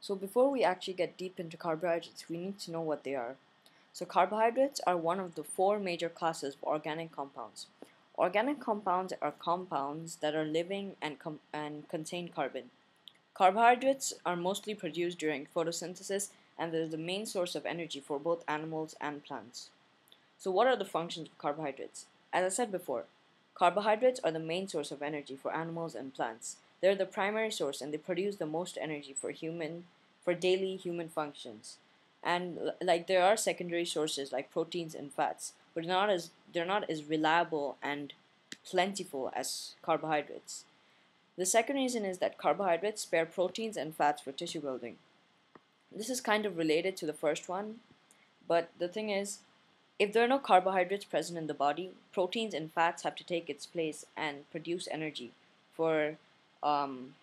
So before we actually get deep into carbohydrates, we need to know what they are. So carbohydrates are one of the four major classes of organic compounds. Organic compounds are compounds that are living and contain carbon. Carbohydrates are mostly produced during photosynthesis and they're the main source of energy for both animals and plants. So what are the functions of carbohydrates? As I said before, carbohydrates are the main source of energy for animals and plants. They're the primary source and they produce the most energy for daily human functions. And like there are secondary sources like proteins and fats, but they're not as reliable and plentiful as carbohydrates. The second reason is that carbohydrates spare proteins and fats for tissue building. This is kind of related to the first one, but the thing is, if there are no carbohydrates present in the body, proteins and fats have to take its place and produce energy for um,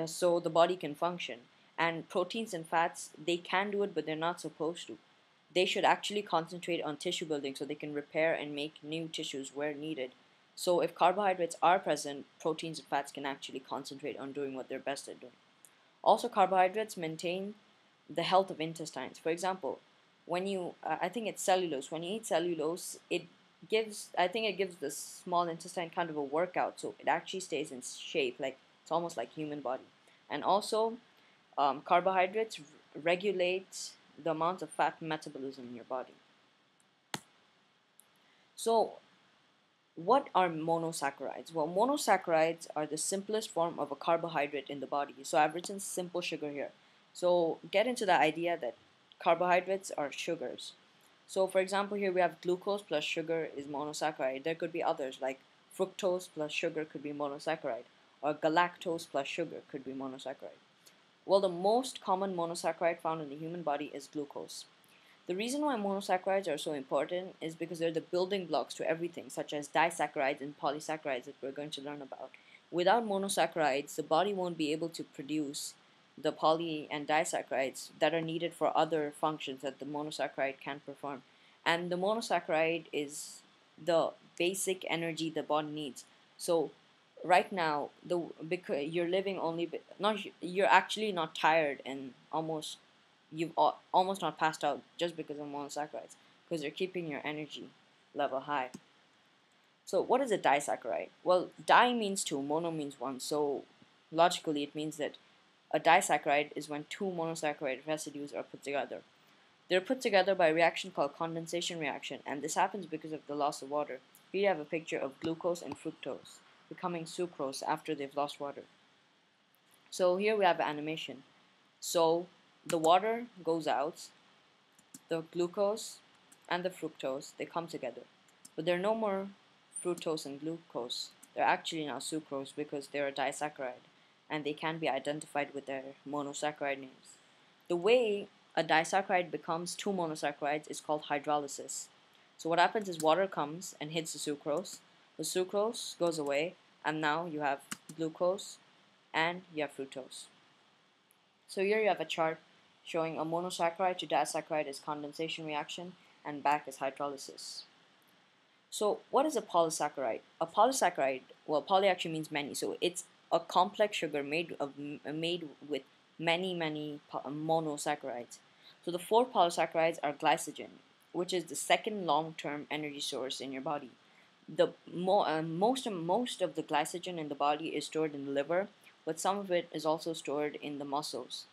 so the body can function. And proteins and fats, they can do it, but they're not supposed to. They should actually concentrate on tissue building so they can repair and make new tissues where needed. So if carbohydrates are present, proteins and fats can actually concentrate on doing what they're best at doing. Also, carbohydrates maintain the health of intestines. For example, when you, I think it's cellulose. When you eat cellulose, I think it gives the small intestine kind of a workout, so it actually stays in shape, like it's almost like human body. And also, carbohydrates regulate the amount of fat metabolism in your body. So, what are monosaccharides? Well, monosaccharides are the simplest form of a carbohydrate in the body. So I've written simple sugar here. So get into the idea that carbohydrates are sugars. So for example, here we have glucose plus sugar is monosaccharide. There could be others like fructose plus sugar could be monosaccharide, or galactose plus sugar could be monosaccharide. Well, the most common monosaccharide found in the human body is glucose. The reason why monosaccharides are so important is because they're the building blocks to everything, such as disaccharides and polysaccharides that we're going to learn about. Without monosaccharides, the body won't be able to produce the poly and disaccharides that are needed for other functions that the monosaccharide can perform. And the monosaccharide is the basic energy the body needs. So right now, because you're living only not you're actually not tired and you've almost not passed out just because of monosaccharides, because they're keeping your energy level high. So what is a disaccharide? Well, di means two, mono means one, so logically it means that a disaccharide is when two monosaccharide residues are put together. They're put together by a reaction called condensation reaction, and this happens because of the loss of water. Here you have a picture of glucose and fructose becoming sucrose after they've lost water. So here we have animation. So the water goes out, the glucose and the fructose, they come together. But there are no more fructose and glucose. They're actually now sucrose because they're a disaccharide and they can be identified with their monosaccharide names. The way a disaccharide becomes two monosaccharides is called hydrolysis. So what happens is water comes and hits the sucrose goes away, and now you have glucose and you have fructose. So here you have a chart showing a monosaccharide to disaccharide is condensation reaction and back is hydrolysis. So what is a polysaccharide? A polysaccharide, well, poly actually means many, so it's a complex sugar made with many monosaccharides. So the four polysaccharides are glycogen, which is the second long-term energy source in your body. Most of the glycogen in the body is stored in the liver, but some of it is also stored in the muscles.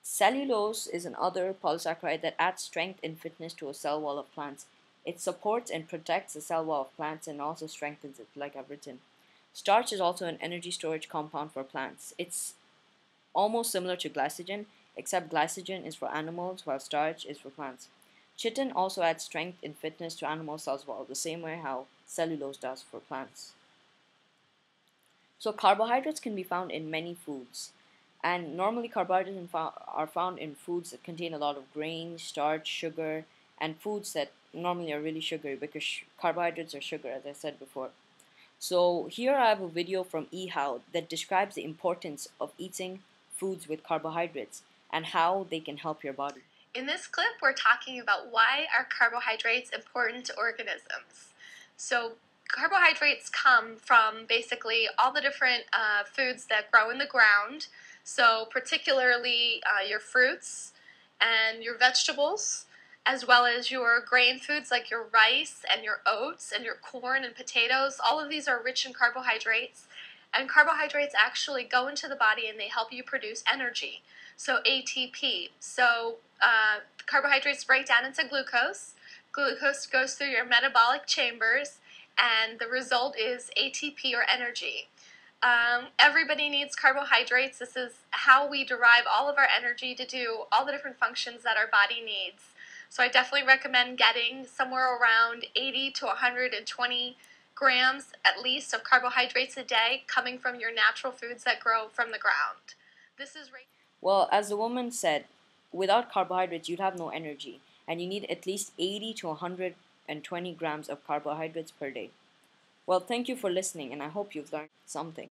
Cellulose is another polysaccharide that adds strength and fitness to a cell wall of plants. It supports and protects the cell wall of plants and also strengthens it, like I've written. Starch is also an energy storage compound for plants. It's almost similar to glycogen, except glycogen is for animals while starch is for plants. Chitin also adds strength and fitness to animal cells wall, the same way how cellulose does for plants. So carbohydrates can be found in many foods. And normally carbohydrates are found in foods that contain a lot of grain, starch, sugar, and foods that normally are really sugary because carbohydrates are sugar, as I said before. So here I have a video from eHow that describes the importance of eating foods with carbohydrates and how they can help your body. In this clip, we're talking about why are carbohydrates important to organisms. So carbohydrates come from basically all the different foods that grow in the ground. So particularly your fruits and your vegetables, as well as your grain foods like your rice and your oats and your corn and potatoes. All of these are rich in carbohydrates. And carbohydrates actually go into the body and they help you produce energy. So ATP. So carbohydrates break down into glucose. Glucose goes through your metabolic chambers, and the result is ATP or energy. Everybody needs carbohydrates. This is how we derive all of our energy to do all the different functions that our body needs. So I definitely recommend getting somewhere around 80 to 120 grams at least of carbohydrates a day coming from your natural foods that grow from the ground. This is Well, as the woman said, without carbohydrates, you'd have no energy, and you need at least 80 to 120 grams of carbohydrates per day. Well, thank you for listening, and I hope you've learned something.